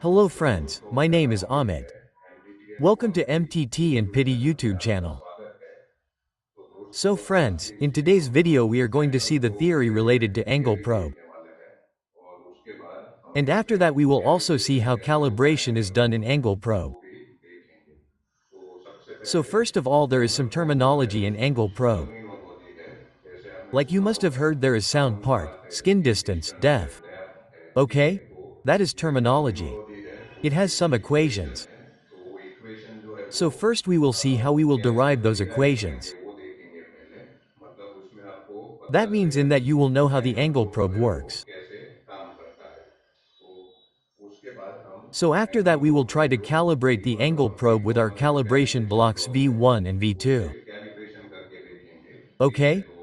Hello friends, my मेरा name is नाम Amit Amit. है and BTS Welcome to MTT and YouTube Pity channel YouTube में आपका channel. स्वागत है। तो So दोस्तों आज friends, की in इस वीडियो today's में video we are हम going to angle see the probe theory से related to angle theory probe. देखने वाले हैं और उसके बाद हम And after इसमें that we will also see calibration how कैसे होता है calibration is angle done in का angle probe. वो भी देखेंगे। तो सबसे So पहले first of all there is angle some probe जो है terminology in angle उसकी probe. टर्मिनोलॉजी है। जैसे आपने Like you सुना must have होगा heard there is sound sound का part, अर्थ है skin स्किन distance, डिस्टेंस है depth. डेप्थ है ठीक है। Okay? तो That is ये जो terminology. टर्मिनोलॉजी है It उसकी has some इक्वेशन equations. है। तो वो इक्वेशन जो है वो So first we will see how we will कैसे derive those डिराइव करेंगे equations. वो देखेंगे पहले। मतलब उसमें आपको पता That means चलेगा in that कि you will know how the angle angle probe जो probe है वो works. कैसे काम करता है। तो उसके बाद हम So after angle that we will probe का try to प्रयोग calibrate the V1 angle और probe with our V2 जो calibration कैलिब्रेशन blocks ब्लॉक है V1 and उससे V2. कैलिब्रेशन करके देखेंगे ठीक है। Okay? तो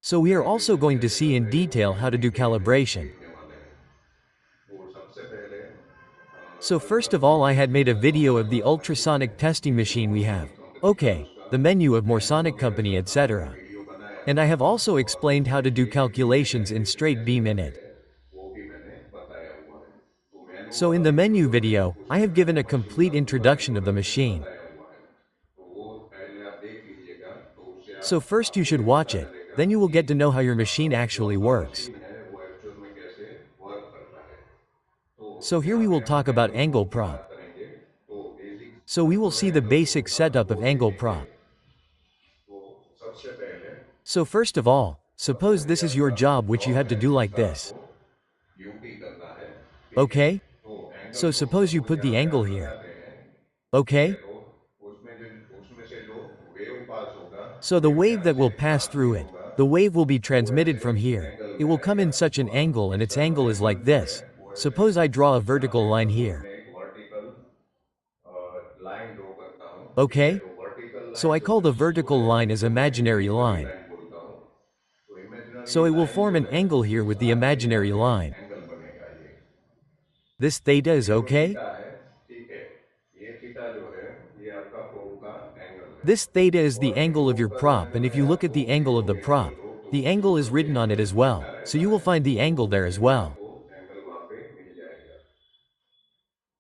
So we are also calibration going to कैसे see in करते हैं वो detail भी how to do calibration. देखने वाले हैं। तो सबसे पहले So first of all I ultrasonic had made a video of the machine है ultrasonic testing ये machine we have. मोरसोनिक कंपनी का Okay, उसका the menu of manual Morsonic कैसे Company चलता है वो etc. वीडियो बनाया And I था have also और explained how उसमें to do एक beam calculations in calibration straight कैसे beam in करते it. हैं वो भी मैंने बताया हुआ है। तो मैनुअल So in वाला the वीडियो menu जो है video, I उसमें have मैंने given a मशीन complete का पूरा introduction of the introduction machine. बताया हुआ है। तो वो पहले आप देख लीजिएगा तो उससे So first you आपको should ये watch पता it, चलेगा then you will कि get to know how your machine जो actually आपका works. मशीन है वो एक्चुअल में कैसे वर्क करता है। तो So here यहाँ we पे will हम talk about angle angle probe की prop. बात करेंगे। तो बेसिक So we will जो है see the angle probe basic का setup वो of angle देखेंगे। prop. तो सबसे पहले So first of all, सबसे suppose पहले this is your आपका job which you job have to है do like जिसका this. आपको ड्यूटी करना है ठीक है। Okay? तो angle So probe suppose you suppose put यहाँ the पे आप angle here. लगाते हैं ठीक है। Okay? तो उसमें से जो वेव पास होगा So the वेव wave यहाँ that से will pass पास नहीं through it, होगा the wave will be वो transmitted ऐसे from here. एंगल It में will come in आएगा such an और angle and its इसका जो angle is एंगल like जो है this. वो ऐसे Suppose I draw a यहाँ vertical पे line सपोज here. मैं एक वर्टिकल लाइन ड्रॉ करता हूँ ठीक है। Okay? तो वर्टिकल So लाइन I जो call है the उसको vertical है line as वो मैं imaginary इमेजिनरी line. लाइन बोलता हूँ। तो So imaginary it will line form जो an है angle here उसके with the साथ में यहाँ imaginary पे line. एंगल बनेगा ये। This theta is ये जो okay? थीटा है ठीक है। ये थीटा जो है ये आपका प्रोब का एंगल है। This theta is the और ये angle of प्रोब your का जो prop, and एंगल if है you look at आपको the angle of the देखोगे एंगल prop, प्रोब तो the उसके angle is ऊपर भी written on it angle as लिखा well, so रहता you will है। find the तो angle there as उसमें भी well. आपको एंगल वहाँ पे मिल जाएगा।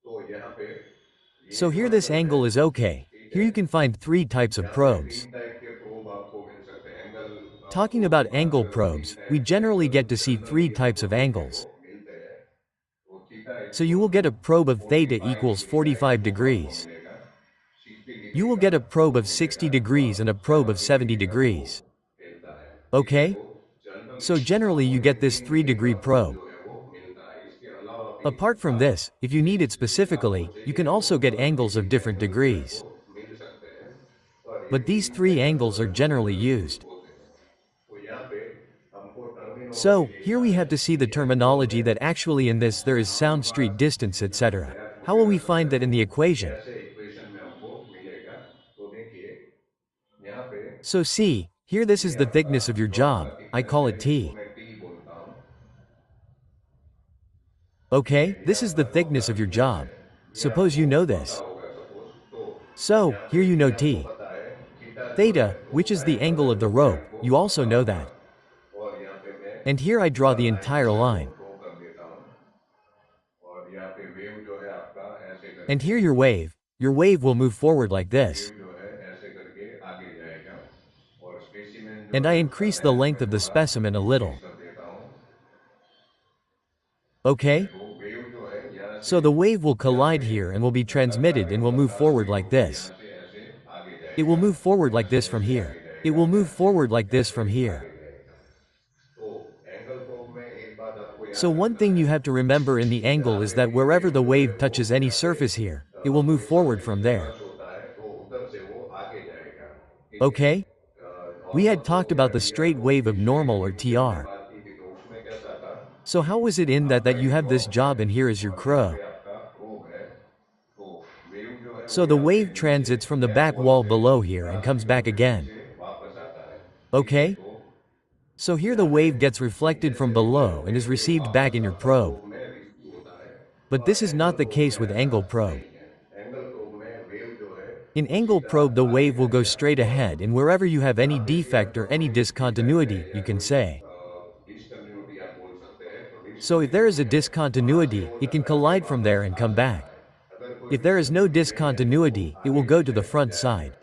तो यहाँ पे ये So जो here this एंगल है angle is okay. ठीक Here है। you can find three types of यहाँ पे probes. तीन टाइप के प्रोब आपको मिल सकते हैं। एंगल Talking प्रोब की about बात angle करें तो तीन probes, we टाइप के generally angle get to see three generally types आपको of देखने angles. को मिलते हैं। तो theta So you equal will get a probe of theta 45 equals degree का एक 45 प्रोब आपको degrees. मिलेगा। 60 You डिग्री will का get a probe probe of 60 मिलेगा degrees और and a probe of 70 70 degree का degrees. प्रोब मिलता है ठीक है। Okay? तो जनरली So generally you आपको ये get this 3 3 डिग्री का degree प्रोब probe. जो है वो मिलता है। इसके अलावा भी Apart from आप this, if you need it 30 degree आपको specifically, you can चाहिए तो also get 30 angles degree of के different एंगल जो है degrees. वो मिल सकते हैं। पर ये But these तीन three एंगल जो angles है are वो generally जनरली यूज used. होते हैं। तो यहाँ पे हमको टर्मिनोलॉजी So, here देखना we है have to see कि the एंगल terminology में that actually in this there is हमारे sound street पास distance यहाँ etc. डेप्थ How will वगैरह we सब है find that वो in the equation? कैसे इक्वेशन में हमको मिलेगा। तो देखिए यहाँ पे So see, here this is ये the आपका thickness of your जॉब का job, I थिकनेस call है it इसको T. मैं टी बोलता हूँ ठीक है। Okay, ये this is आपका the जॉब का thickness of your थिकनेस है। job. ये Suppose आपको you know पता this. होगा सपोज। तो So, यहाँ here पे you टी know आपको T. पता है थीटा जो है Theta, तो which is उसका the एंगल angle है of the वो भी rope, आपको you also पता know होगा। that. और यहाँ पे मैं And here I draw पूरा the लाइन entire जो है वो line. ड्रॉ कर देता हूँ और यहाँ पे वेव जो है आपका ऐसे And करके here your wave will move forward like this. Wave जो है ऐसे करके आगे जाएगा और स्पेसिमेन जो And I है उसका increase the लेंथ length में of the थोड़ा specimen a इंक्रीज little. कर देता हूँ ठीक है। Okay? तो वेव जो है यहाँ से So the wave will यहाँ collide पे here and will be लगातार transmitted and will move 150 forward speed like होगी। this. यहाँ से ऐसे आगे It will जाएगा move forward यहाँ like से this from ऐसे here. आगे It जाएगा will move यहाँ से forward like this ऐसे from here. आगे जाएगा। तो एंगल प्रोब में एक बात आपको So याद one रखना thing है you have to remember in the कि जहाँ angle is पे that भी wherever वेव the जो है wave वो touches any यहाँ पे surface here, it will move कोई forward सरफेस from पे there. टच होता है तो उधर से वो आगे जाएगा ठीक है। Okay? We normal had talked probe या about the TR straight probe wave की of straight normal or wave की हमने TR. बात की थी। तो उसमें कैसा था So कि how was it in आपका that you एक have this जॉब है job and here is your और यहाँ पे crow? आपका प्रोब है। तो वेव जो है So वो the यहाँ से wave नीचे transits from the back back wall wall से below here and cross comes करके back फिर again. नीचे वापस आता है ठीक है। Okay? तो So here the यहाँ पे wave gets reflected नीचे from से होकर below and फिर is ये received back वापस in your आपका probe. प्रोब में रिसीव होता है। But पर this is angle not the probe case में with ऐसा angle probe. नहीं है। एंगल प्रोब में वेव जो है In वो angle सीधा probe the आगे wave will go जाएगा straight और ahead and wherever you have any यहाँ पे भी defect आपका or any कोई डिफेक्ट है discontinuity, या you can कोई say. डिसकंटिन्यूटी आप बोल सकते हैं। तो So if there is a discontinuity, it can collide from there and come back. If there is no discontinuity, it will go to the front side.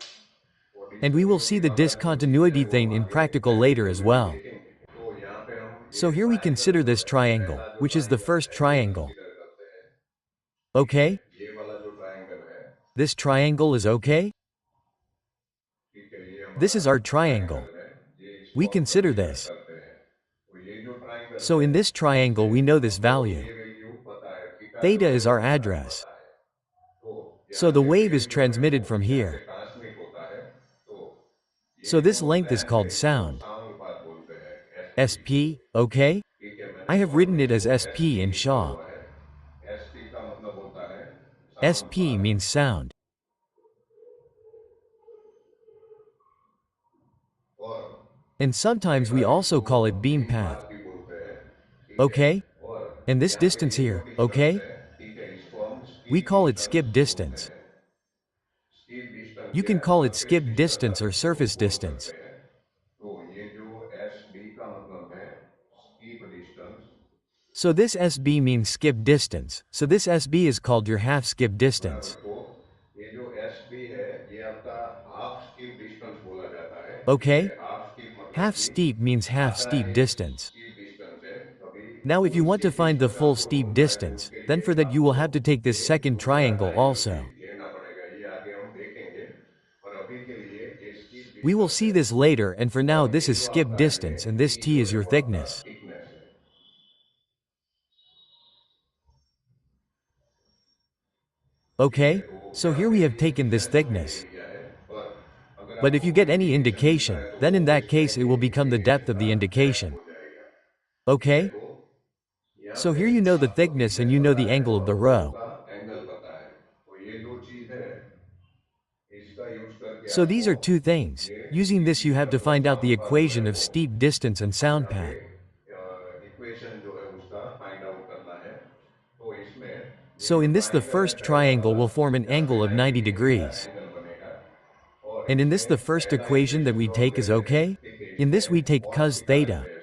And we will see the discontinuity thing in practical later as well. तो यहाँ पे हम So ये here we triangle consider जो this है, triangle, पहला जो which is the triangle first है वो triangle. कंसीडर करते हैं। ठीक है, Okay? ये वाला जो ट्रायंगल है, This triangle is okay? ठीक है, ये This हमारा is our triangle. ट्रायंगल है, ये इसको We हम consider कंसीडर this. करते हैं। तो ये जो ट्रायंगल So है, in this triangle we इसमें know this हमको value. ये वैल्यू पता है, थीटा Theta जो है is वो our हमारा address. पता है। तो So यहाँ the से wave is वेव जो है वो transmitted from यहाँ से here. ट्रांसमिट होता है। तो ये So this जो length is लेंथ है called इसको sound. साउंड पाथ बोलते हैं, एसपी। SP, okay? ठीक है, मैंने I have शॉर्ट written में it as इसको SP एसपी in लिखा Shaw. हुआ है। एसपी का मतलब होता है sound SP path. means sound. और And कई sometimes we बार also इसको call it beam beam path. Path भी बोलते हैं। ठीक है, Okay? और And this यहाँ पे distance ये जो here, डिस्टेंस okay? है, ठीक है, इसको हम We skip call it distance skip बोलते distance. हैं। स्कीप डिस्टेंस You या can call it surface skip distance distance आप or इसको surface बोल distance. सकते हैं। तो ये जो एस डी का मतलब है skip distance. So this SB means skip distance. So this SB is called your half skip बराबर, distance. तो ये जो एस बी है ये आपका हाफ स्कीप डिस्टेंस बोला जाता है। ठीक Okay? है, हाफ स्कीप मतलब Half कि steep means half आधा steep एक distance. स्कीप डिस्टेंस है। अभी Now if full you want to skip find the distance full आपको steep ढूंढना है तो distance, उसके then लिए for that you will आपको have to take this ये second दूसरा triangle ट्रायंगल भी also. लेना पड़ेगा, ये आगे हम देखेंगे। और अभी के लिए ये skip We will distance see है। this later, and for now और this ये is जो skip आपका है distance and this T T जो is है your वो आपका thickness. थिकनेस है। ठीक है, Okay? तो So यहाँ here पे we have taken this thickness तो मैंने thickness. लिया है, पर अगर But if आपको you कोई get any इंडिकेशन मिलता indication, है तो then in वो that इसमें case it will ये become the depth indication of का the डेप्थ indication. हो जाएगा। ठीक है, Okay? तो यहाँ So पे here you know the आपको thickness and thickness you know पता the है angle of और the फ्लो row. का एंगल पता है। तो ये जो चीज है इसका यूज करके So these आपको are two things. ये Using skip this you have to distance और find out the sound path जो है equation of वो steep distance and sound यहाँ पे path. इक्वेशन जो है उसका फाइंड आउट करना है। तो इसमें ये So जो in this the ट्रायंगल है first पहला triangle वाला, will form an यहाँ पे angle of 90 90 डिग्री का degrees. एंगल बनेगा। और And in this इसमें the first पहला equation that इक्वेशन we जो हम take ले is रहे हैं, okay? ठीक है, In this we इसमें take cos cos theta theta. लेते हैं।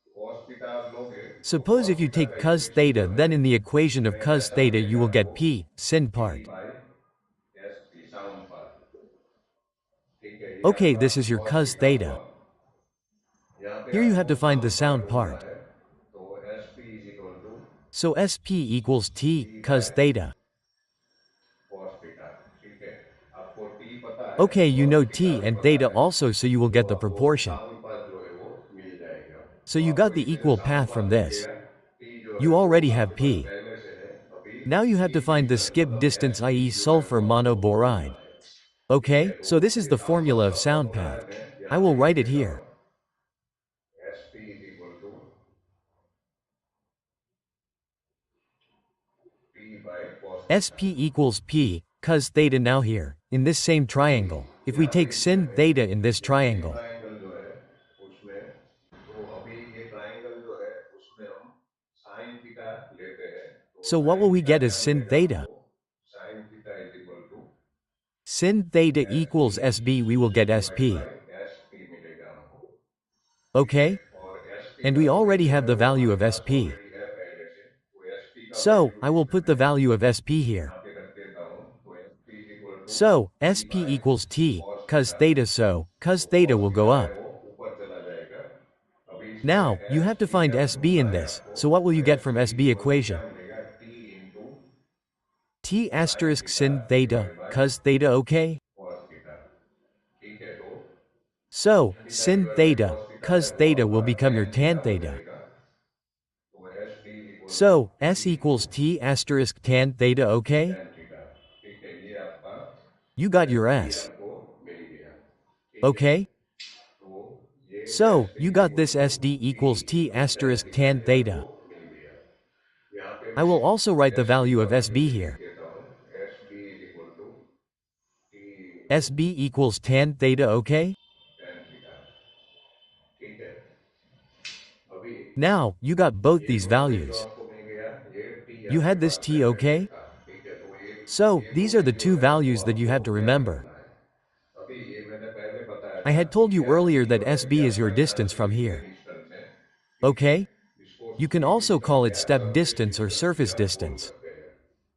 सपोज cos थीटा आप लोगे तो Suppose cos if you theta take का cos इक्वेशन theta, जो है then in the equation of वह cos कैसा theta you बनेगा, will get तो P, sin P part. By S P sound path. ठीक है, ये Okay, आपका this is your cos cos theta हुआ। theta. यहाँ पे Here you have आपको to find the sound path sound बोला part. है, तो S P is equal to So SP equals T, P cos by theta. cos theta. ठीक है, आपको T पता है Okay, you और know थीटा T भी and पता theta है, also, so you will तो get the आपको proportion. साउंड पाथ जो है वो मिल जाएगा। So तो you आपको got the इसमें जो equal sound path from path mill this. गया, T जो है You वो already have आपके पास P. पहले से है। अभी Now you have to skip find the distance skip मतलब distance, एस पी i.e. जो है sulfur वो आपको ढूंढना monoboride. है। ठीक है, Okay, तो so this is ये the आपका formula of सबका sound फॉर्मूला path. है, I यहाँ will पे लिख write it देता here. हूँ। S P is equal to P by cos theta. SP equals P, cos theta. Now here, in this same अभी triangle, if we यहाँ पे take इसमें sin theta in this ये same triangle, triangle जो है उसमें, तो अभी ये ट्रायंगल जो है उसमें हम साइन थीटा लेते हैं। तो so what will sine we theta get as क्या sin मिलेगा theta? हमको, sine theta is equal to Sin theta S equals SB, we will get divide SP. By S P मिलेगा हमको। ठीक है, Okay? और एस पी And का we value already जो have है the वो value हमारे of पास SP. ऑलरेडी है पहले से। तो एस पी का So, वैल्यू I will इसमें put the मैं value of SP here. यहाँ पे रख देता हूँ। तो S P is equal to So, P SP by equals T, cos cos theta. theta, so, cos तो theta cos will go theta है up. वो ऊपर चला जाएगा। अभी इसमें Now, you S have to P find क्या SB ढूंढना in है this, आपको, so what will तो you get S from P is SB equal to क्या equation? मिलेगा, T into T sine asterisk theta sin theta, divide by cos theta, okay? cos theta. ठीक है, तो So, sin theta sin divide by theta, cos theta है cos वो theta will आपका become your tan tan theta हो theta. जाएगा। तो S T is equal to So, S T into equals T asterisk tan theta, okay? tan theta. ठीक है, ये आपका You got S your T S. हमको मिल गया। ठीक है, Okay? तो ये S So, T you is got equal this to SD T equals T into tan asterisk theta tan ये आपको theta. मिल गया। यहाँ पे I will also write मैं the एस टी value का of वैल्यू SB भी लिख here. देता हूँ। S T is equal to T into SB equals tan theta, okay? tan theta. ठीक है, अभी Now, you got both ये these जो अभी जो values. आपको मिल गया, ये टी You आपके had this पास T, पहले से okay? था। ठीक है, तो So, ये जो these are the value two है वो values that you आपको have to ज्ञात remember. करना है। अभी ये मैंने पहले बताया I था had कि told you S earlier B that जो है ये SB is आपका your distance from transmit here. Distance है। ठीक है, Okay? You can also call it step distance or surface आप बोल distance. सकते हैं.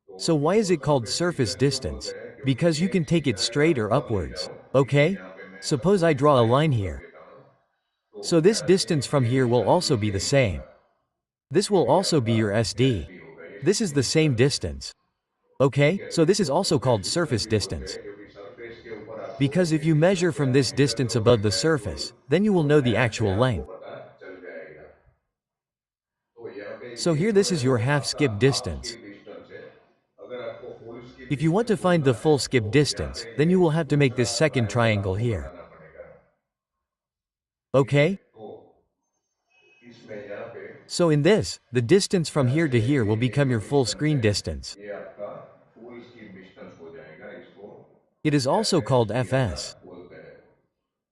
तो So why is it called सबसे ठीक surface है वो distance? है क्योंकि Because you ये can take it मैं straight or अब ले upwards. जाऊं. ठीक है, Okay? यहाँ पे मैं Suppose I suppose draw a line line draw कर here. देता हूँ. तो So this ध्यान distance रखिए from ये here will distance also be नीचे the नहीं same. जाएगा. This will तो ये also be आपका your SD. SD होगा, ये This is the same centimetre. distance. ठीक Okay? है, So this is इसको also surface called distance surface भी बोलते distance. हैं क्योंकि सरफेस के ऊपर आपको Because if you एक measure from क्या this metre distance draw above the करना है तो surface, then you will know the map से actual आपको length. पता चल जाएगा. तो यहाँ पे So ये here जो this है is वो your half आपका skip half distance. Skip distance है. अगर आपको full skip If you want to distance find ढूंढना the है full तो skip यहाँ distance, पे then ये you will have to make दूसरा this second ट्रायंगल triangle आपको here. बनाना पड़ेगा. ठीक है, Okay? तो इसमें यहाँ पे So in this, the distance from यहाँ here से to here will ये become जो your full डिस्टेंस screen है distance. ये आपका फुल स्किप डिस्टेंस हो जाएगा. इसको It is also called FSD ऐसा FS. बोलते हैं.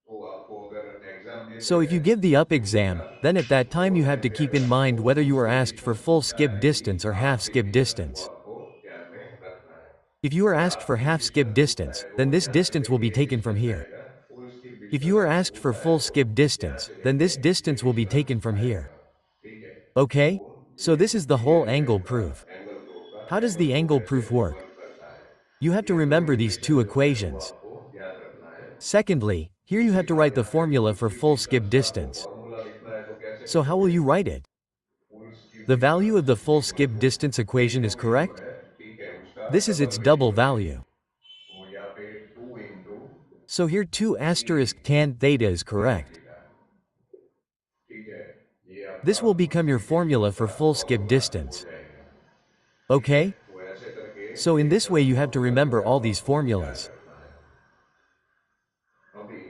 तो आपको अगर एग्जाम देते So if हैं you give the up एक दो exam, bar then at that तो time you have to ऐसे keep in अगर mind आपको whether full you are skip asked for distance full पूछता skip है कि distance or half half skip skip distance वो distance. आपको ध्यान में रखना है. If you are अगर asked half for skip half skip distance पूछता distance, है then तो this ध्यान distance रखिए will be ये taken from डिस्टेंस here. जाएगा. Full skip If distance you are आपको asked for पूछता है full तो skip यहाँ distance, से then लेके this ये distance will be distance taken from here. आएगा. ठीक है, Okay? तो So ये this is the ये whole है angle आपका proof. एंगल प्रूफ का. How does angle the proof angle ऐसे proof work? वर्क करता है. You have to ये दो remember these इक्वेशन two जो है वो equations. आपको याद रखना है. Secondly, here you उसी have to write the कारण है formula full for skip full skip distance का आपको distance. फॉर्मूला लिखना है तो कैसे So how will लिखोगे. you write it? Full skip The value of distance the full equal skip to distance ये equation जो is वैल्यू correct? है ठीक है उसका This is double its value double है. value. तो यहाँ पे 2 into So here 2 3 asterisk tan theta is tan correct. Theta. ठीक है, ये आपका This will full become your skip formula distance for का full skip फॉर्मूला हो distance. जाएगा. ठीक है, Okay? तो ऐसे करके So in ये this way सब you have to फॉर्मूला जो remember है all वो these आपको याद formulas. रखना है. अभी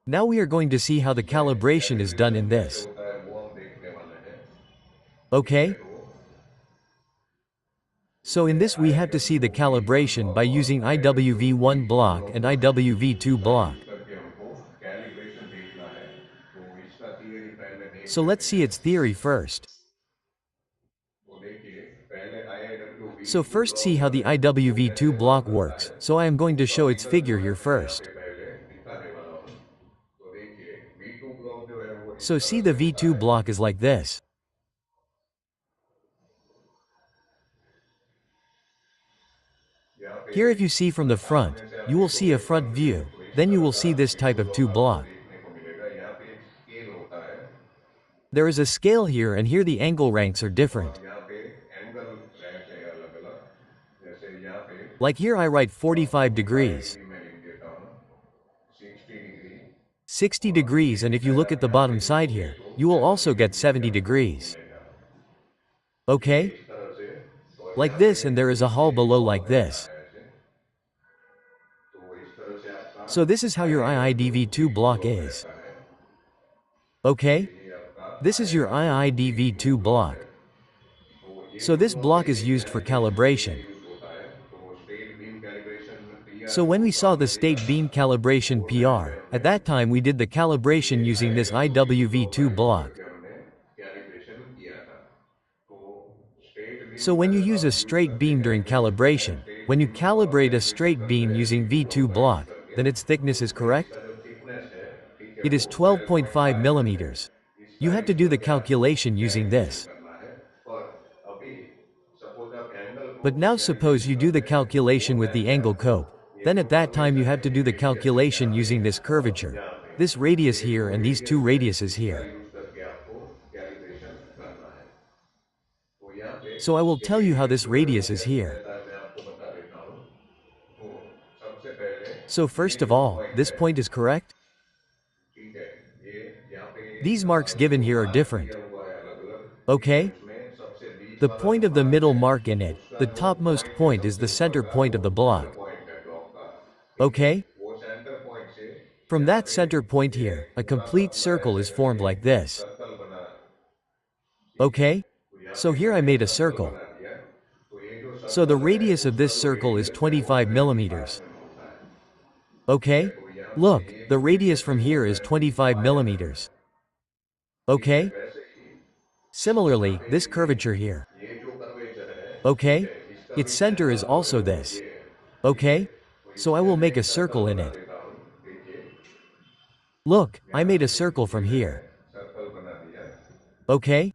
Now we are going to see how the इसमें calibration is done calibration in कैसे this. होता है वो हम देखने वाले हैं. ठीक है, Okay? तो So in इसमें this we have to see the IIW V1 calibration by block और using IIW IIW V1 V2 block and block IIW V2 का यूज block. करके हमको कैलिब्रेशन देखना है. तो इसका थियरी पहले देख So let's लेते see हैं. its theory first. तो देखिए पहले IIW So V2 first see block how जो the है वो IIW कैसे V2 वर्क block करता works, है. so I am going to उसका show its फिगर figure जो है here मैं यहाँ first. पे पहले दिखाने वाला हूँ. तो देखिए V2 ब्लॉक जो है वो इस So तरह see the से होता V2 है. block is like this. यहाँ पे Here if you see from the front, सामने से आप you will see देखोगे a front front view view, तो इस then you तरह will का see this type V2 of 2 block आपको block. देखने को मिलेगा. यहाँ पे एक स्केल होता है There is a scale here and here the angle ranks are different. और यहाँ पे एंगल रैंक है अलग अलग. जैसे यहाँ पे Like here I write 45 45 degrees, degree में लिख देता हूँ, 60 डिग्री. 60 और degrees, and इसी if you side look at आप the यहाँ पे bottom side देखोगे here, तो you will 70 also get degree भी 70 आपको degrees. मिलेगा. ठीक है, Okay? इस तरह से. और Like यहाँ पे this, and there is a नीचे hall एक below और like रहता this. है ऐसे. तो इस तरह से आपका So this is how your IIW IIDV2 V2 block block is. रहता है. Okay? ये आपका This is your IIW V2 IIDV2 block है. block. तो ये So जो this ब्लॉक है block is ये used for कैलिब्रेशन के लिए calibration. यूज होता है. तो straight beam calibration So PR when जो we saw काम the करेगा state beam calibration वो टाइम पे PR, हमने at that time we did the calibration ये using this IIW V2 block का IWV2 यूज block. करके हमने कैलिब्रेशन किया था. तो straight beam So when you अगर use a आप यूज straight करते beam हैं during तो इसमें calibration, straight when you beam को आप calibrate a कैलिब्रेट straight करते beam हैं using V2 V2 ब्लॉक का यूज block, करके. then its thickness तो is उसमें correct? इसका जो थिकनेस है ठीक है It is वो 12.5 12.5 mm है. millimeters. You इसका have to use do the करके आपको calculation using कैलिब्रेशन this. करना है. पर अभी सपोज आप एंगल But प्रूफ से now suppose calibration you do the करते हैं वो calculation with मैं the क्या angle करूँ. cope. ये Then जो at that time you curvature have है to ये do the रेडियस है calculation यहाँ पे using this और curvature. यहाँ पे. This तो radius ये here जो and these two रेडियस है radiuses इसका here. यूज करके आपको कैलिब्रेशन करना है. तो यहाँ पे So I will इसके tell लिए you how यूज this जो है वो radius is कैसे here. रहता है मैं आपको बता देता हूँ. तो सबसे पहले So ये first of जो all, पॉइंट this है point is correct? ठीक है, ये यहाँ पे These marks given जो here are मार्क different. किया हुआ है अलग अलग. ठीक है, Okay? उसमें सबसे बीच The वाला point जो of the मार्क middle है mark in it, उसका the जो topmost पॉइंट है point is सबसे the ऊपर center का point वो of the centre block. Point है ब्लॉक का. ठीक है, Okay? वो सेंटर पॉइंट से From यहाँ that पे center point ये here, a थोड़ा सा complete पूरा circle ऐसे is formed करके like this. सर्कल बना. ठीक है, Okay? तो यहाँ So पे here I मैंने made a सर्कल circle. बना दिया. तो ये जो So the सर्कल है radius of उसका this जो circle is रेडियस है वो 25 25 millimeters. mm होता है. ठीक है, Okay? तो यहाँ पे Look, ये the जो radius रेडियस है from वो here is 25 25 mm है. millimeters. ठीक है, Okay? वैसे ही यहाँ Similarly, पे this देखिए curvature here. ये जो कर्वेचर है ठीक Okay? है इसका Its भी center is सेंटर जो है also वो this. ये है. ठीक है, Okay? तो So I इसमें will मैं make a एक सर्कल circle in बना it. देता हूँ. देखिए Look, I यहाँ made a पे circle ये from मैंने here. सर्कल बना दिया. Okay?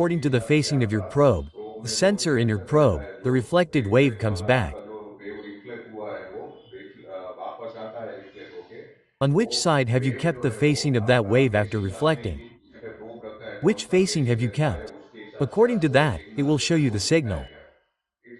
according to the facing of your probe, probe the में जो sensor in your रिफ्लेक्ट होता probe, है, the जो reflected wave रिफ्लेक्ट comes आपका back. जो वेव रिफ्लेक्ट हुआ है वो वापस आता है रिफ्लेक्ट होके। On वो which side have you wave kept जो the है वो facing of that आपका wave after फेसिंग आपने reflecting? जिस पे प्रोब रखा है, कौन Which सा facing have फेसिंग you रखा है, kept? उसके हिसाब से According to आपको that, it signal will show you the output signal. आएगा।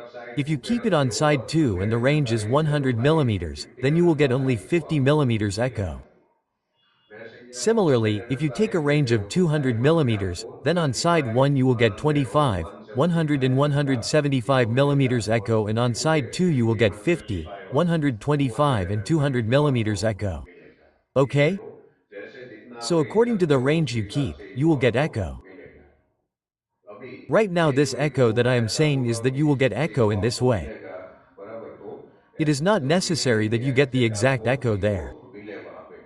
आप sign If you keep it on side 2 and the range is 100 millimeters, then you will get only 50 millimeters echo. Similarly, if you take a range of 200 millimeters, then on side 1 you will get 25, 100 and 175 millimeters echo, and on side 2 you will get 50, 125 and 200 millimeters echo. Okay? So according to the range you keep, you will get echo. अभी Right now ये this जो echo that I am pattern saying होगा is that you वो will get इसी echo in वक्त this को way. मिलेगा बराबर। तो It is not जरूरी नहीं है necessary that कि you get the actually exact आपको echo वही there. को मिले वहां पे।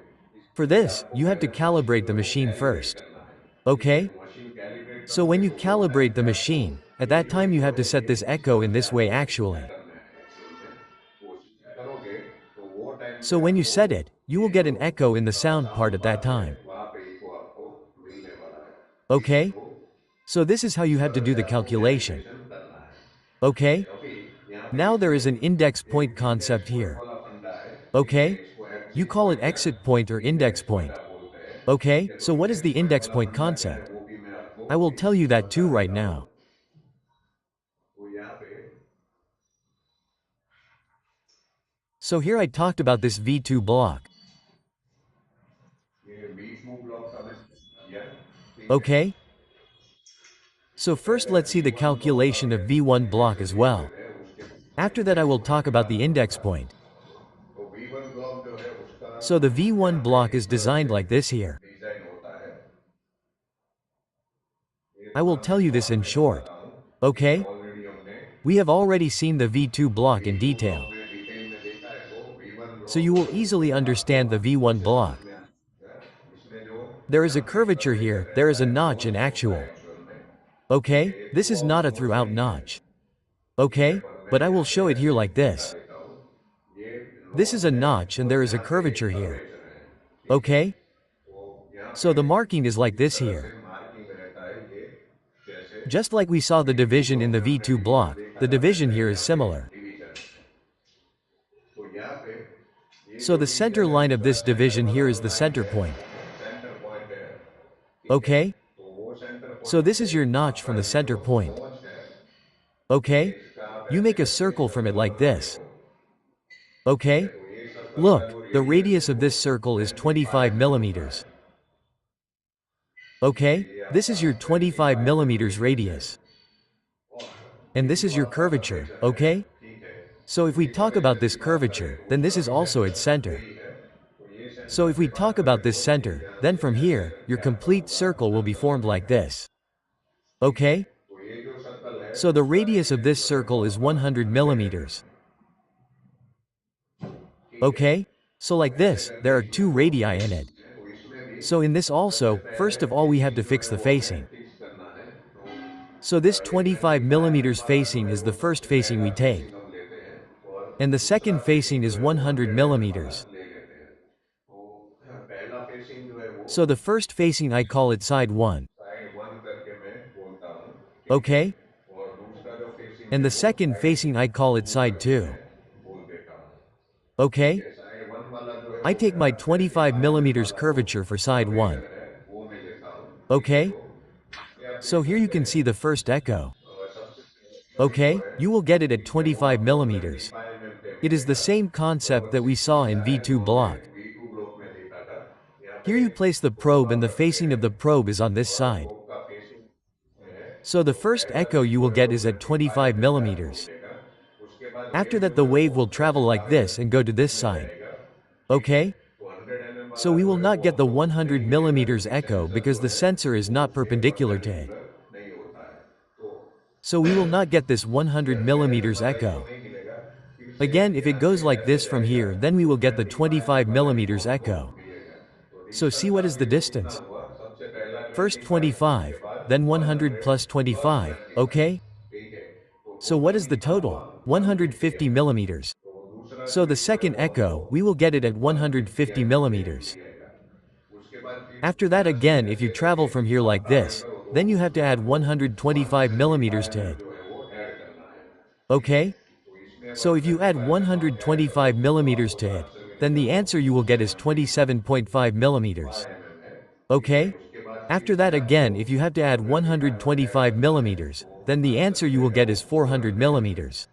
For इसके लिए this, आपको you have to पहले मशीन calibrate जो the है वो machine कैलिब्रेट first. करना है। ठीक है, Okay? तो मशीन कैलिब्रेट So करोगे when you तो वो टाइम calibrate the पे आपको machine, at ये that जो time you have error to होगी set this इस echo तरह in से this way आपको actually. पैटर्न में एक्चुअल में कोशिश करोगे तो वो टाइम So पे when you आपको set it, you will ये get जो an echo in the sound part sound at that part है time. वहां पे इको आपको मिलने वाला है। ठीक है, Okay? तो So this is how इस you have to तरह do से the आपको calculation. कैलिब्रेशन करना है। ठीक है, Okay? अभी यहाँ पे Now there इसमें is an index point एक इंडेक्स concept पॉइंट here. वाला फंडा है। ठीक है, Okay? इसको You exit call it point या exit point or index index point point. आप बोलते हैं। ठीक Okay? है, तो So what is index the point index वाला point फंडा क्या है concept? वो भी मैं आपको I will अभी tell you that समझा too right देता हूँ। now. तो यहाँ पे So here I talked about this V2 block. ये V2 ब्लॉक का मैंने किया। ठीक है, Okay? So first पहले let's see the V1 block का calculation of V1 block calculation as देख well. लेते हैं, उसके After that I index will point talk about the निकालना index होगा। point. तो V1 ब्लॉक जो है उसका So the V1 यहाँ पे block is इस तरह designed से like this here. डिजाइन होता है। ये I will थोड़ा मैं tell you this short in में short. बताता हूँ। ये Okay? ऑलरेडी हमने We have already seen the V2 block in V2 block detail. में डिटेल में देखा है, तो V1 So ब्लॉक you जो will है easily उसमें आपको understand the V1 अच्छे समझ block. में आएगा। इसमें जो There is a यहाँ पे curvature curvature here, there is रहता a है notch वो in होता है actual. एक्चुअल में। ठीक है, Okay? ये This through is not out a notes throughout नहीं है। notch. ठीक है, Okay? पर मैं But I will यहाँ पे show it here ऐसे like दिखा this. देता हूँ। ये This is नॉच a है notch and और there is a यहाँ पे curvature here. कर्वेचर है। ठीक है, Okay? तो यहाँ So पे the marking is like इस this तरह से here. मार्किंग रहता है। ये जैसे Just like we saw the V2 division in block the में हमने V2 डिवीजन block, देखा the था, division वैसा here ही is यहाँ पे similar. डिवीजन है। तो यहाँ पे ये So जो the center डिवीजन है line of उसका this सेंटर division वाला here जो is the लाइन center है point. वो सेंटर पॉइंट है। ठीक है, Okay? तो वो सेंटर So पॉइंट this से is your notch आपका from the ये center जो point. नॉच है, ठीक है, Okay? इसका आप You ऐसे make a करके circle from it circle like बना रहे this. हो। ठीक है, Okay? तो ये सर्कल का Look, जो the रेडियस है radius of वो this circle is 25 25 mm होता millimeters. है। ठीक है, Okay? ये This आपका is your 25 25 mm millimeters radius है radius. और And ये this जो is your आपका curvature, कर्वेचर है। okay? ठीक है, So if तो we ये talk about कर्वेचर this की बात करें curvature, then this उसका is भी also its सेंटर center. यही है। तो ये So सेंटर if से we बात talk करें about this तो ये center, ध्यान then से from ऐसे here, your करके आपका complete पूरा circle will be circle formed like बनेगा। this. ठीक है, Okay? तो ये जो सर्कल है So the उसका radius of रेडियस this जो है वो circle is आपका 100 100 mm millimeters. है। ठीक है, Okay? So तो like ऐसे this, there करके are इसमें two दो radii in it. रेडियस हैं। तो इसमें भी So in this सबसे also, पहले first of all we have facing to जो fix है the वो हमें facing. फिक्स करना है। तो So this एक 25 25 mm millimeters वाला जो facing है is वो the first सबसे facing पहला we फेसिंग take. हम लेते हैं और And the दूसरा second फेसिंग facing जो is है वो 100 100 mm वाला millimeters. ले लेते हैं। तो पहला फेसिंग जो है वो So the first facing I call it side 1. Side 1 करके मैं बोलता हूँ। ठीक है, Okay? और दूसरा जो फेसिंग And है the वो second side facing I call it 2 side करके 2. मैं बोल देता हूँ। ठीक Okay? है, साइड 1 वाला जो है I वो take मेरा my 25 25 mm millimeters वाला जो curvature for side 1. कर्वेचर है वो मैं लेता हूँ। ठीक है, Okay? तो ये आप So देख here you सकते can हैं। see the first echo. सबसे पहले जो Okay? है You will get it at इसमें 25 वो आपको millimeters. 25 mm पे It is the मिलेगा। same concept बराबर that we saw in जैसा है जो V2 हमने block. V2 ब्लॉक में देखा था। यहाँ Here पे you place the थोड़ा probe सा and the करते facing हैं of the probe is on this और side. प्रोब का फेसिंग है। So the तो first पहला echo भी you जो will है get वो is at 25 25 mm का आपको millimeters. मिलेगा। उसके बाद After वेव that जो the है wave वो will travel ऐसे like सारे this and go to this उसमें side. रहेगा। ठीक है, Okay? तो 100 mm So वाला we जो will है not वो get the आपको 100 नहीं मिलेगा millimeters क्योंकि echo सेंसर because जो the है sensor is वो not उसके perpendicular to it. परपेंडिकुलर नहीं होता है। तो So we will not get this 100 ये 100 mm millimeters वाला echo echo. नहीं मिलेगा। फिर से Again, if it यहाँ goes से like ऐसे this from जाएगा here, then we तो will get the 25 25 mm वाला echo millimeters आपको echo. मिलेगा। तो So see what distance is the आपकी जो कितना distance? हुआ, सबसे पहला First 25, उसके 25, बाद then 100 100 plus प्लस 25, 25। okay? ठीक है, तो So what total is the कितना हुआ, total? 150 150 mm। millimeters. तो दूसरा So जो the echo है second वो आपको echo, we will get it at 150 150 mm पे millimeters. मिलेगा। उसके बाद फिर After that यहाँ से again, if you ऐसे travel करके from here like आप आगे this, करो तो then you have to उसमें add आपको 125 millimeters 175 to mm it. जो है वो ऐड करना है। ठीक है, Okay? तो इसमें अब So if you add 125 जब आप ऐड 125 करोगे तो millimeters आपको to it, then the approximately answer you will get is 27.5 millimeters. 5 mm है। ठीक है, Okay? उसके बाद फिर After से that आपको again, if you have to add 125 add 125 करना है millimeters, तो then the answer answer you will मिलेगा get वो is 400 400 mm। millimeters.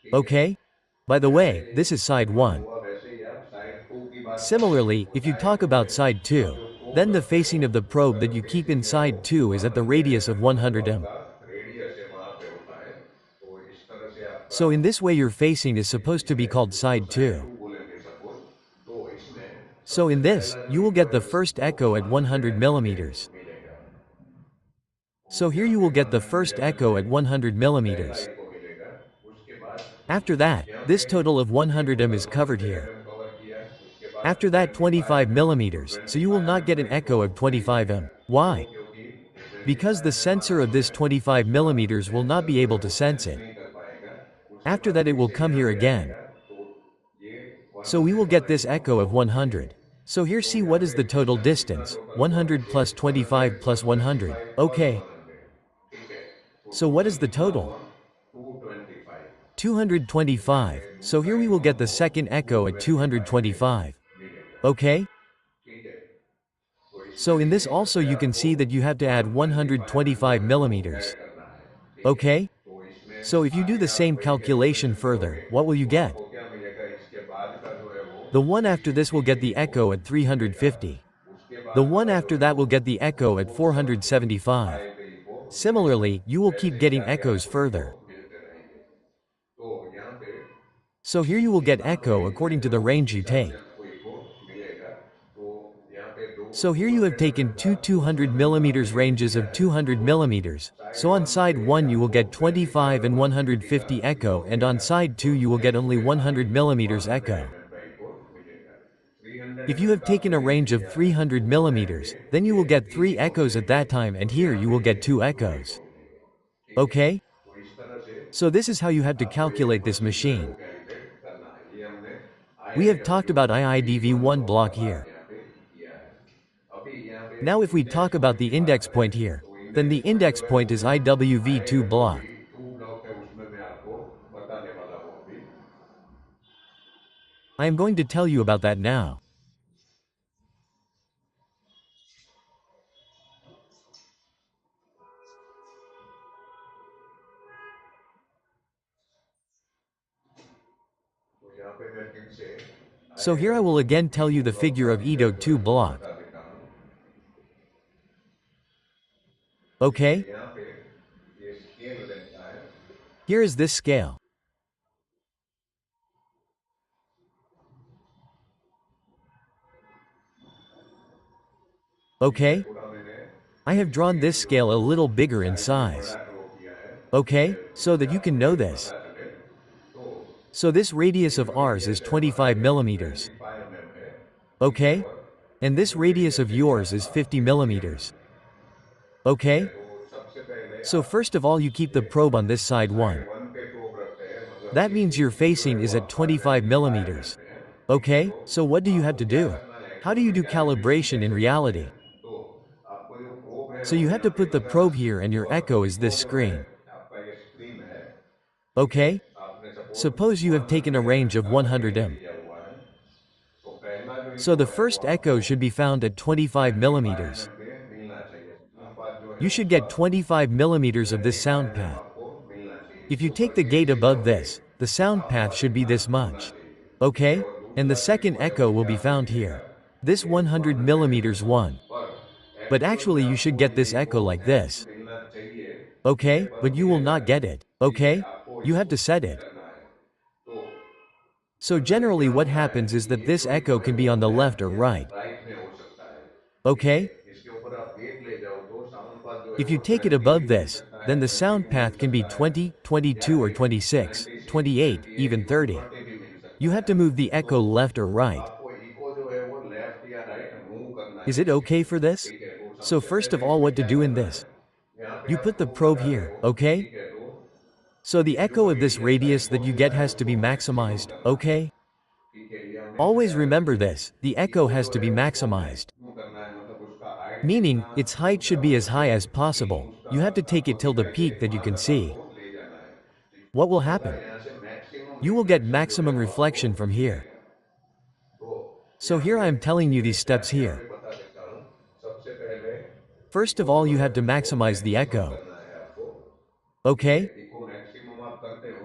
ठीक है। Okay? By the जैसे way, this is side V1 1. हुआ वैसे ही आप साइड 2 की बात Similarly, if you talk about उठाएंगे side और 2, जो प्रोब then the रखते facing हैं of the probe उसका that जो you keep फेसिंग है वो inside 2 is at the 100 radius of mm का जो 100 m. आपका रेडियस है वहां पे होता है, तो इस तरह से आपका So in this way your facing is supposed to facing be है, called उसको side साइड 2. 2 बोलेंगे सपोज। तो इसमें So सबसे in this, पहला जो you will get इको है the first वो echo at 100 100 mm पे millimeters. मिलेगा। तो So here यहाँ you पे will get the 100 first mm echo पे at 100 पहला millimeters. इको मिलेगा। उसके बाद After that, यहाँ पे this total of मुझे 100 m total is covered 100 here. mm cover किया, उसके बाद After that 25 25 mm, तो millimeters, so you will 25 not mm get का an इको echo of नहीं 25 m. मिलेगा। क्यों? Why? क्योंकि ये Because the 25 mm वाला sensor of जो this है 25 उसका millimeters will not sensor be जो able है to वो sense सेंस it. नहीं कर पाएगा। उसके After बाद that it फिर will से come यहाँ here पे again. आएगा, तो ये So we 100 will get वाला this इको echo of वो मिलेगा। 100. So here तो see यहाँ what is पे the total डिस्टेंस कितना distance, टोटल हुआ? 100 ये plus 25 100 plus plus 100. 25 plus Okay. 100, ठीक है। तो So what total is the कितना total? हुआ? 225। यहाँ 225. पे So here दूसरा we will echo get the हमको second echo at 225 पे 225. मिलेगा, Okay? ठीक है। तो इसमें So in भी this यही also सबसे you can आपको see that you have to add 125 mm जो 125 है वो ऐड millimeters. करना है, ठीक है। Okay? तो इसमें So if you do आगे the आप same वही calculation कैलकुलेशन further, करोगे what will you तो get? आपको क्या मिलेगा? इसके बाद का जो है वो The one after this 360 will get the degree को echo at मिलेगा। 350. उसके The बाद one वाला जो after है that वो will get the echo at 475. 475 degree को मिलेगा। Similarly, you will keep ऐसे ही getting आगे echoes आपको इको further. मिलते रहेंगे। तो यहाँ पे So here you will get जितना आपका echo रेंज according to रहेगा the उसके range you हिसाब से take. आपको इको मिलेगा। तो यहाँ पे दो So here you have 200 mm taken का two तो 200 200 का आपने millimeters रेंज ranges लिया of है, 200 तो millimeters. So side on 1 side पे 1 you will आपको get 25 25 और and 150 का 150 इको echo, and on मिलेगा। side 2 तो you will get only calculate करके 100 millimeters 100 echo. mm का इको मिलेगा। 300 If you mm have का आपने taken a range range of लिया है, 300 तो वो रहेंगे millimeters, then you ये will get 3 3 eco echoes at मिलेंगे that time, and और here यहाँ you पे will ये get 2 2 इको echoes. मिलेंगे, ठीक है। Okay? तो इस तरह से So this is how you have to आपको ये calculate this मशीन जो है वो machine. कैलिब्रेट करना है। ये हमने We have talked IIW about IIDV V1 1 probe का block पार्ट here. यहाँ पे किया है। अभी यहाँ पे Now if we index talk about point the की बात index करें point here, तो then इंडेक्स the पॉइंट जो index है वो point is जो IWV2 IIW block. V2 block है उसमें मैं आपको बताने वाला हूँ अभी। I am going to tell you about that now. तो यहाँ पे मैं फिर से So here I will IIW again tell you V2 the block figure का of इंडेक्स IIDO जो है 2 वो block. बता देता हूँ। देखिए Okay? यहाँ पे ये स्केल रहता है। Here is this scale. ठीक है, Okay? थोड़ा मैंने I have drawn scale this जो है scale a वो little bigger in साइज में बड़ा size. ड्रॉ किया है, ठीक है, Okay? So जिससे that you can आपको know ये this. पता चले। तो So this ये radius of जो ours is रेडियस है हमारा 25 ये millimeters. 25 mm है, ठीक है। Okay? और And ये this जो radius रेडियस of है ये yours is आपका 50 50 mm millimeters. है, ठीक है। Okay? तो सबसे पहले So आप first of all you keep the ये probe on this side side 1. 1 पे प्रोब रखते हैं, मतलब That कि means your ये जो है facing वो is at आपका 25 25 millimeters. mm पे है, ठीक है। Okay? तो So what do you have आपको to क्या do? करना है कि How do you उसमें do कैलिब्रेशन calibration in कैसे करते हैं? reality? तो आपको जो प्रोब है So वो you have यहाँ to पे put the लगाना probe है। here and your और echo is इको this जो है screen. आपका ये स्क्रीन है, ठीक है। Okay? आपने Suppose suppose you have taken a 100 range mm of का 100 रेंज m. लिया हुआ है। तो पहला जो So इको the है वो first आपको echo should be found at 25 25 millimeters. mm पे मिलना चाहिए। अनुपात जो है You should उसका get 25 millimeters of this sound 25 mm path. आपको मिलना चाहिए। If इसके you ऊपर take the सीधे gate सीधे above जाओगे, this, the sound आपका path should be इतना this होना much. चाहिए, ठीक है। Okay? और And the दूसरा जो second इको है वो echo will भी be आपको found मिलेगा, here. This ये 100 100 millimeters mm one. पर But एक्चुअल में actually you should आपको get ये this इको echo like ऐसे this. मिलना चाहिए, ठीक है, Okay? पर But you will मिलेगा not नहीं, get it. ठीक है। Okay? आपको You have इसको to set फिक्स it. करना है। तो So जनरली generally क्या what होता है happens is कि that ये this जो इको echo है can be वो on the left left or या right. राइट में हो सकता है, ठीक है। Okay? इसके ऊपर आप गेट ले जाओ तो साउंड पाथ जो है If वो you take it 20 above भी मिल this, सकता है, then the 30 sound भी मिल path can be सकता है, 20, या 22 or फिर 26, 26, 28, even 28 और 30. 30 भी मिल You सकता have है। to move the तो echo left or right. आपको इको जो है वो लेफ्ट या राइट मूव करना Is है it इसके okay लिए, for this? ठीक है। तो So सबसे first of पहले all इसमें what to क्या do in करना है, this? यहाँ पे You आप put the प्रोब probe लगा रहे here, हो, okay? ठीक है। तो So the ये जो echo of this रेडियस का radius echo that you get मिलता है has to उसको be मैक्सिमम maximized, करना है, okay? ठीक है। ये हमने Always प्रयास remember किया। this, the echo eco has जो to है be उसको maximized. मैक्सिमम करना है, मतलब उसका हाइट Meaning, जितना its height should ऊंचा be हो as high सके, as पीक possible. उसका You have to take आपको it till the दिखाई दे, peak that you वहां can तक see. आपको ले जाना है। What will तब तक happen? यहाँ से maximum You will get reflection जो है maximum वो आपको reflection from here. मिलेगा। तो So यहाँ here पे I am telling you ये these स्टेप steps यहाँ here. पे बता देता हूँ। सबसे पहले First of इको all जो you है have to उसको maximize the मैक्सिमम echo. करना है आपको, ठीक है। Okay? इको मैक्सिमम आप करते हो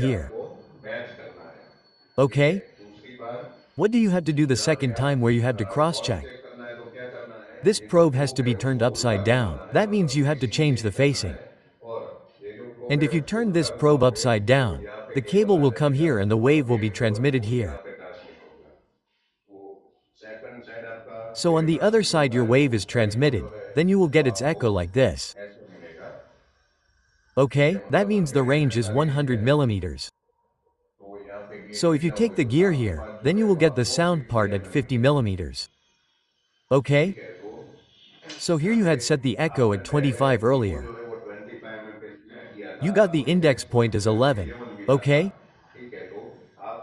here. Okay? दूसरी बार What do you have to do the जब second gap time where you have to अगर और cross-check? चेक करना है तो क्या करना है, This ये जो probe has probe to be है turned वो उल्टा upside down. घुमाना है, That means मतलब you have to facing change the change करना facing. है। और ये जो प्रोब And है if you उसको turn उल्टा this probe घुमाओगे upside तो down, यहाँ पे the केबल cable आ will come जाएगा here and the और wave will be वेव जो है transmitted वो here. यहाँ पे ट्रांसमिट होगा। तो सेकंड साइड आपका So wave on the other transmit side होता your है तो wave is उसका एको जो transmitted, है then you will वो get its आपको echo like this. ऐसे मिलेगा। ठीक है, Okay? That मतलब means the मेरे range is ऐसा गेज 100 है, millimeters. तो यहाँ पे गेज So if you लिया take होगा the जो gear आपके here, पास जो then you है will वो get the आपको sound 50 part at mm 50 मिलेगा। millimeters. Okay? ठीक है, तो So here यहाँ you पे had set the echo आपने at पहले 25 एको earlier. जो है वो 25 mm पे सेट किया था, You got the अब index index point point as जो है वो 11. 11 मिला था। Okay? ठीक है, तो आप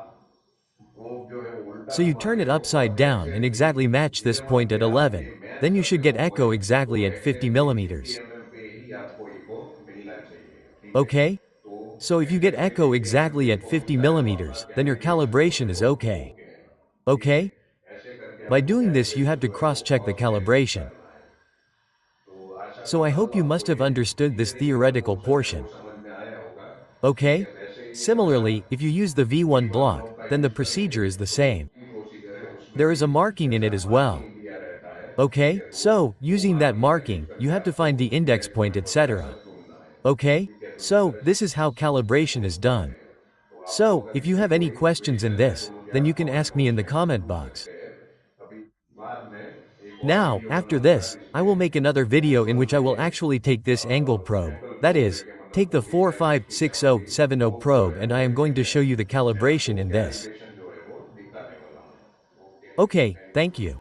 प्रोब जो है वो उल्टा So you घुमा turn के it देखो, upside अगर down ऐसे and भी exactly match this 11 point पे at आपके 11. मैच Then you should करते get हो echo पॉइंट, exactly तो at 50 एग्जैक्टली 50 millimeters. mm पे ही आपको एको मिलना चाहिए। ठीक है, Okay? तो So if you get exactly echo 50 mm exactly पे at एको 50 मिलता है तो आपका millimeters, then your कैलिब्रेशन जो है calibration is वो okay. ओके है। ठीक है, Okay? ऐसे करके By आपको doing this you have calibration to जो है वो cross-check the चेक calibration. करना है। तो आशा So I करता हूँ hope you आपको must have ये understood this थियरी जो है वो theoretical जो है वो portion. समझ में आया होगा। ठीक Okay? है, वैसे ही अगर Similarly, if you use the V1 V1 block, probe का then the यूज करेंगे procedure is the तो same. की प्रोसीजर है उसमें There भी is a marking in ऐसा it as well. मार्किंग दिया रहता है। ठीक Okay? है, तो So, वो using that मार्किंग का यूज marking, you करके have to आपको find the index index point, point और etc. कैसल ढूंढना है। Okay? ठीक है, तो इस So, तरह this is how calibration इसको is done. करते हैं। तो आपको So, अगर if you इसमें have any कोई questions in क्वेश्चन है this, तो मुझे then आप you can comment ask me box in the में comment पूछ box. सकते हैं। अभी बाद में एक और Now, वीडियो after बनाऊंगा this, I will जिसमें make another video in which I will समझेंगे actually take this angle probe. Angle That probe is, लेके मतलब take the 456070 प्रोब जो probe है and वो I am going to देखेंगे। show you the मैं आपको calibration in this. कैलिब्रेशन जो है वो दिखाने वाला हूँ। Okay, Okay, thank thank you. you.